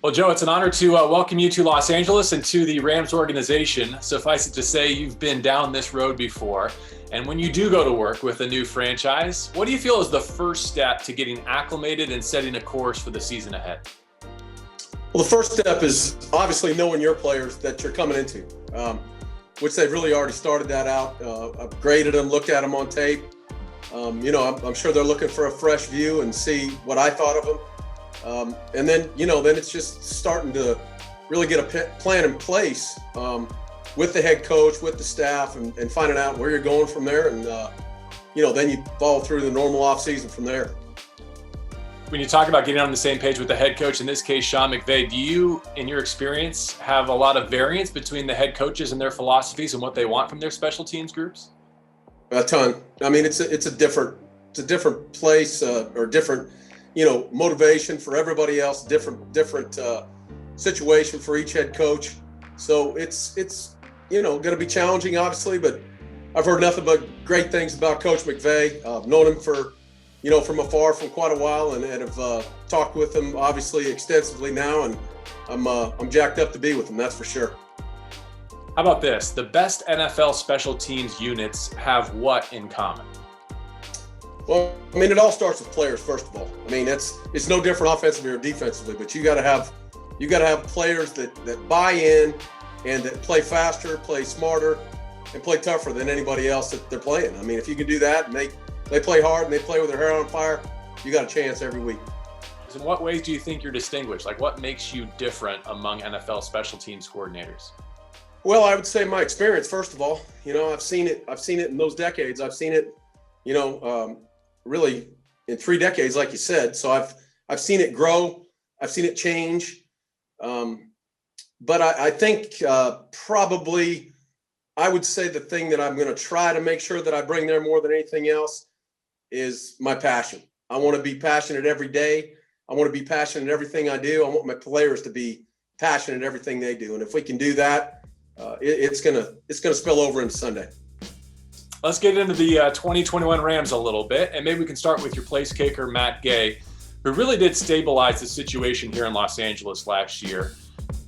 Well, Joe, it's an honor to welcome you to Los Angeles and to the Rams organization. Suffice it to say, you've been down this road before. And when you do go to work with a new franchise, what do you feel is the first step to getting acclimated and setting a course for the season ahead? Well, the first step is obviously knowing your players that you're coming into, which they've really already started that out. I've graded them, looked at them on tape. I'm sure they're looking for a fresh view and see what I thought of them. And then it's just starting to really get a plan in place with the head coach, with the staff, and finding out where you're going from there. And, then you follow through the normal offseason from there. When you talk about getting on the same page with the head coach, in this case, Sean McVay, do you, in your experience, have a lot of variance between the head coaches and their philosophies and what they want from their special teams groups? A ton. I mean, it's a different place or different, motivation for everybody else, different situation for each head coach. So it's going to be challenging, obviously, but I've heard nothing but great things about Coach McVay. I've known him from afar from quite a while and have talked with him obviously extensively now, and I'm jacked up to be with him, that's for sure. How about this? The best NFL special teams units have what in common? Well, I mean, it all starts with players, first of all. I mean, it's no different offensively or defensively, but you got to have players that buy in and that play faster, play smarter, and play tougher than anybody else that they're playing. I mean, if you can do that and they play hard and they play with their hair on fire, you got a chance every week. In what ways do you think you're distinguished? Like, what makes you different among NFL special teams coordinators? Well, I would say my experience, first of all. I've seen it in those decades. I've seen it, really in 3 decades, like you said. So I've seen it grow. I've seen it change. But I think probably I would say the thing that I'm going to try to make sure that I bring there more than anything else is my passion. I want to be passionate every day. I want to be passionate in everything I do. I want my players to be passionate in everything they do. And if we can do that, it's gonna spill over into Sunday. Let's get into the 2021 Rams a little bit, and maybe we can start with your place kicker, Matt Gay, who really did stabilize the situation here in Los Angeles last year.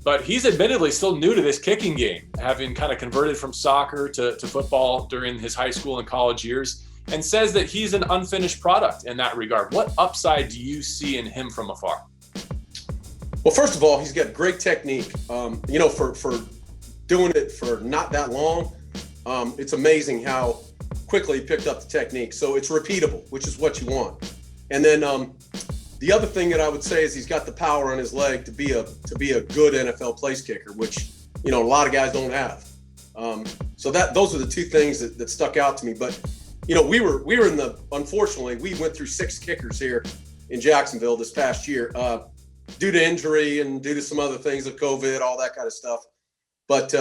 But he's admittedly still new to this kicking game, having kind of converted from soccer to football during his high school and college years, and says that he's an unfinished product in that regard. What upside do you see in him from afar? Well, first of all, he's got great technique. For doing it for not that long, it's amazing how quickly he picked up the technique. So it's repeatable, which is what you want. And then the other thing that I would say is he's got the power on his leg to be a good NFL place kicker, which a lot of guys don't have. So those are the two things that stuck out to me. But we were unfortunately we went through 6 kickers here in Jacksonville this past year due to injury and due to some other things of COVID, all that kind of stuff. But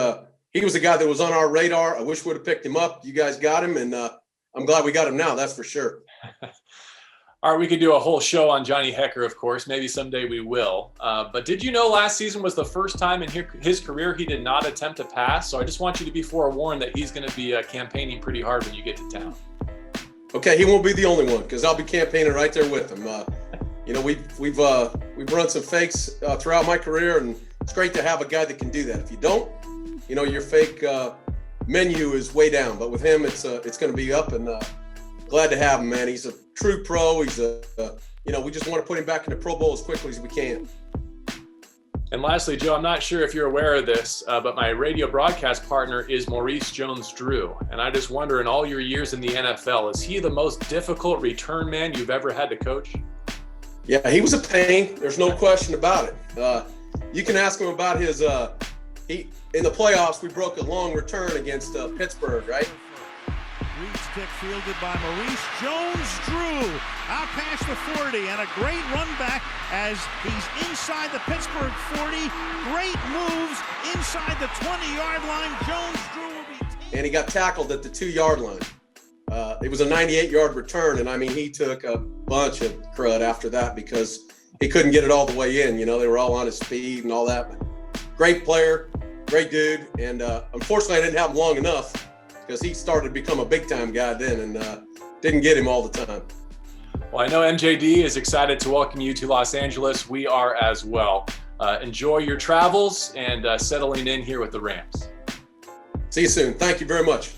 he was a guy that was on our radar. I wish we would have picked him up. You guys got him, and I'm glad we got him now. That's for sure. All right, we could do a whole show on Johnny Hekker, of course. Maybe someday we will. But did you know last season was the first time in his career he did not attempt to pass? So I just want you to be forewarned that he's going to be campaigning pretty hard when you get to town. Okay, he won't be the only one because I'll be campaigning right there with him. We've run some fakes throughout my career, and it's great to have a guy that can do that. If you don't, your fake menu is way down. But with him, it's going to be up, and glad to have him, man. He's a true pro. He's we just want to put him back in the Pro Bowl as quickly as we can. And lastly, Joe, I'm not sure if you're aware of this, but my radio broadcast partner is Maurice Jones-Drew. And I just wonder, in all your years in the NFL, is he the most difficult return man you've ever had to coach? Yeah, he was a pain. There's no question about it. You can ask him about his in the playoffs, we broke a long return against Pittsburgh, right? Reed's kick fielded by Maurice Jones-Drew out past the 40, and a great run back as he's inside the Pittsburgh 40. Great moves inside the 20-yard line. Jones-Drew will be and he got tackled at the 2-yard line. It was a 98-yard return, and I mean, he took a bunch of crud after that because he couldn't get it all the way in. They were all on his speed and all that. But great player, great dude, and unfortunately, I didn't have him long enough because he started to become a big-time guy then, and didn't get him all the time. Well, I know MJD is excited to welcome you to Los Angeles. We are as well. enjoy your travels and settling in here with the Rams. See you soon. Thank you very much.